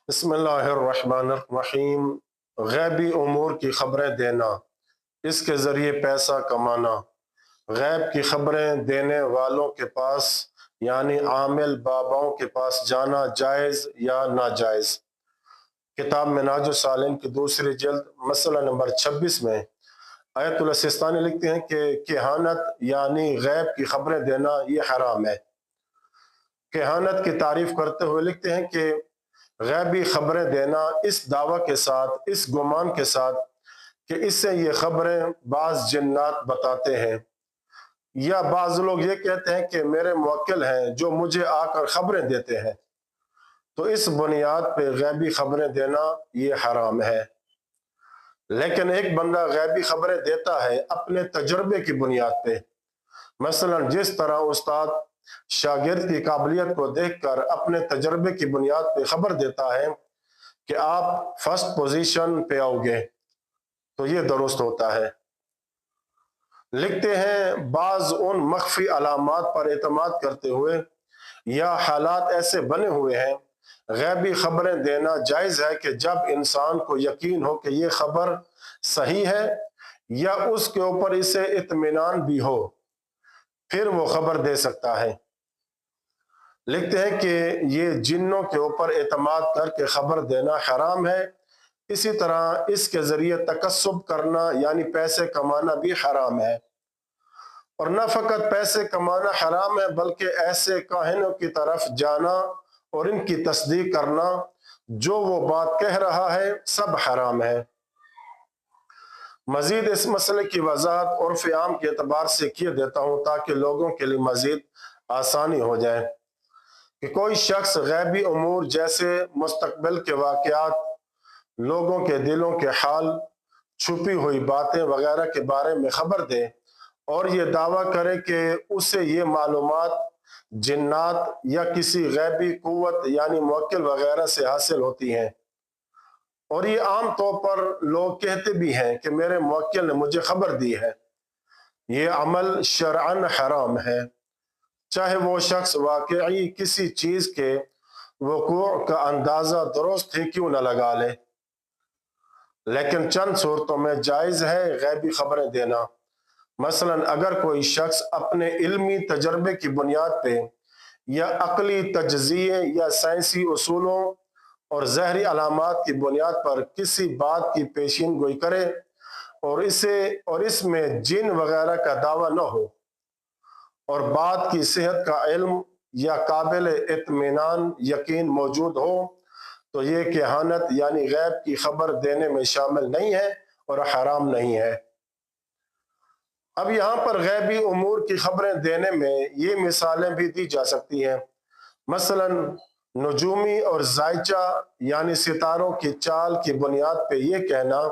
बिस्मिल्लाहिर्रहमानिर्रहीम। गैबी उमूर की खबरें देना, इसके ज़रिए पैसा कमाना। गैब की खबरें देने वालों के पास यानी आमिल बाबाओं के पास जाना जायज़ या नाजायज़। किताब मिनाजुस सालिन की दूसरी जल्द मसला नंबर 26 में आयतुल सिस्तानी लिखते हैं कि केहानत यानी गैब की खबरें देना ये हराम है। केहानत की तारीफ करते हुए लिखते हैं कि गैबी खबरें देना इस दावा के साथ, इस गुमान के साथ कि इससे ये खबरें बाज जिन्नात बताते हैं, या बाज लोग ये कहते हैं कि मेरे मुवक्किल हैं जो मुझे आकर खबरें देते हैं, तो इस बुनियाद पे गैबी खबरें देना ये हराम है। लेकिन एक बंदा गैबी खबरें देता है अपने तजर्बे की बुनियाद पे, मसलन जिस तरह उस्ताद शागिर्द की काबिलियत को देखकर अपने तजर्बे की बुनियाद पे खबर देता है कि आप फर्स्ट पोजीशन पे आओगे, तो ये दुरुस्त होता है। लिखते हैं बाज उन मख्फी अलामात पर एतमाद करते हुए या हालात ऐसे बने हुए हैं, गैबी खबरें देना जायज़ है कि जब इंसान को यकीन हो कि ये खबर सही है या उसके ऊपर इसे इत्मीनान भी हो, फिर वो खबर दे सकता है। लिखते हैं कि ये जिन्नों के ऊपर एतमाद करके खबर देना हराम है। इसी तरह इसके ज़रिए तकस्सुब करना यानी पैसे कमाना भी हराम है। और न फ़कत पैसे कमाना हराम है बल्कि ऐसे काहिनों की तरफ जाना और इनकी तस्दीक करना जो वो बात कह रहा है, सब हराम है। मज़ीद इस मसले की वजाहत उर्फ़ आम के एतबार से किए देता हूँ ताकि लोगों के लिए मज़ीद आसानी हो जाए कि कोई शख्स गैबी उमूर जैसे मुस्तकबिल के वाक़यात, लोगों के दिलों के हाल, छुपी हुई बातें वगैरह के बारे में खबर दे और ये दावा करे कि उसे ये मालूमात जिन्नात या किसी गैबी कुव्वत यानी मुवक्किल वगैरह से हासिल होती हैं, और ये आम तौर पर लोग कहते भी हैं कि मेरे मुवक्किल ने मुझे खबर दी है, ये अमल शरअन हराम है, चाहे वो शख्स वाकई किसी चीज़ के वक़ूअ का अंदाज़ा दुरुस्त ही क्यों न लगा ले। लेकिन चंद सूरतों में जायज़ है गैबी खबरें देना। मसलन अगर कोई शख्स अपने इल्मी तजर्बे की बुनियाद पे या अकली तजज़िये या साइंसी उसूलों और ज़हरी अलामात की बुनियाद पर किसी बात की पेशीन गोई करे और इसमें जिन वगैरह का दावा न हो और बात की सेहत का इल्म या काबिल इत्मीनान यकीन मौजूद हो, तो ये केहानत यानी गैब की खबर देने में शामिल नहीं है और हराम नहीं है। अब यहाँ पर गैबी उमूर की खबरें देने में ये मिसालें भी दी जा सकती हैं। मसलन नजूमी और जायचा यानी सितारों की चाल की बुनियाद पे ये कहना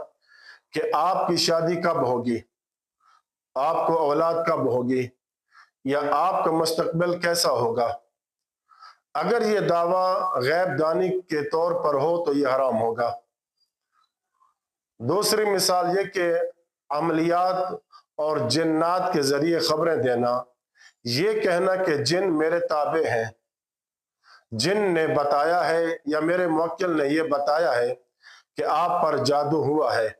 कि आपकी शादी कब होगी, आपको औलाद कब होगी, या आपका मुस्तकबिल कैसा होगा। अगर ये दावा गैब दानी के तौर पर हो तो ये हराम होगा। दूसरी मिसाल ये कि अमलियात और जिन्नात के जरिए खबरें देना, ये कहना कि जिन मेरे ताबे हैं, जिन ने बताया है या मेरे मुवक्किल ने ये बताया है कि आप पर जादू हुआ है,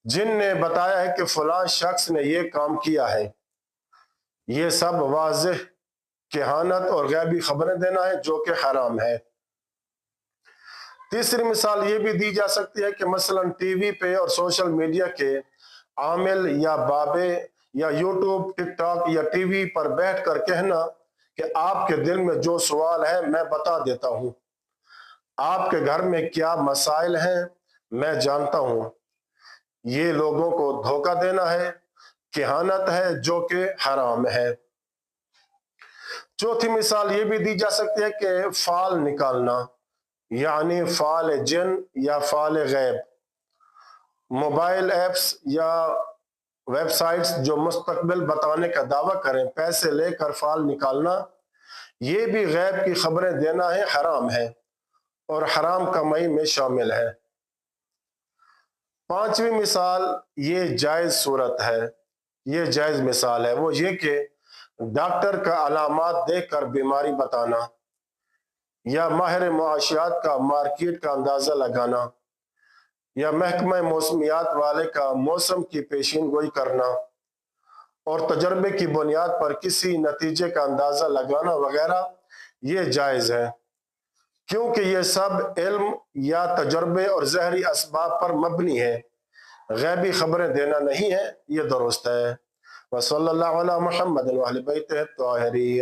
जिन ने बताया है कि फलां शख्स ने ये काम किया है, ये सब वाज़ेह केहानत और गैबी खबरें देना है जो कि हराम है। तीसरी मिसाल ये भी दी जा सकती है कि मसलन टीवी पे और सोशल मीडिया के आमिल या बाबे या यूट्यूब, टिकटॉक या टीवी पर बैठ कर कहना कि आपके दिल में जो सवाल है मैं बता देता हूँ, आपके घर में क्या मसाइल हैं मैं जानता हूँ। ये लोगों को धोखा देना है, केहानत है जो कि हराम है। चौथी मिसाल ये भी दी जा सकती है कि फाल निकालना यानी फाल जिन या फाल गैब, मोबाइल ऐप्स या वेबसाइट्स जो मुस्तकबिल बताने का दावा करें, पैसे लेकर फाल निकालना, ये भी गैब की खबरें देना है, हराम है और हराम कमाई में शामिल है। पांचवी मिसाल ये जायज़ सूरत है, ये जायज़ मिसाल है, वो ये कि डॉक्टर का अलामात देखकर बीमारी बताना یا ماہر معاشیات کا مارکیٹ کا اندازہ لگانا یا محکمہ موسمیات والے کا موسم کی پیشین گوئی کرنا اور تجربے کی بنیاد پر کسی نتیجے کا اندازہ لگانا وغیرہ یہ جائز ہے، کیونکہ یہ سب علم یا تجربے اور ظاہری اسباب پر مبنی ہے، غیبی خبریں دینا نہیں ہے، یہ درست ہے۔ وصلی اللہ علی محمد وآل بیتہ الطاہرین۔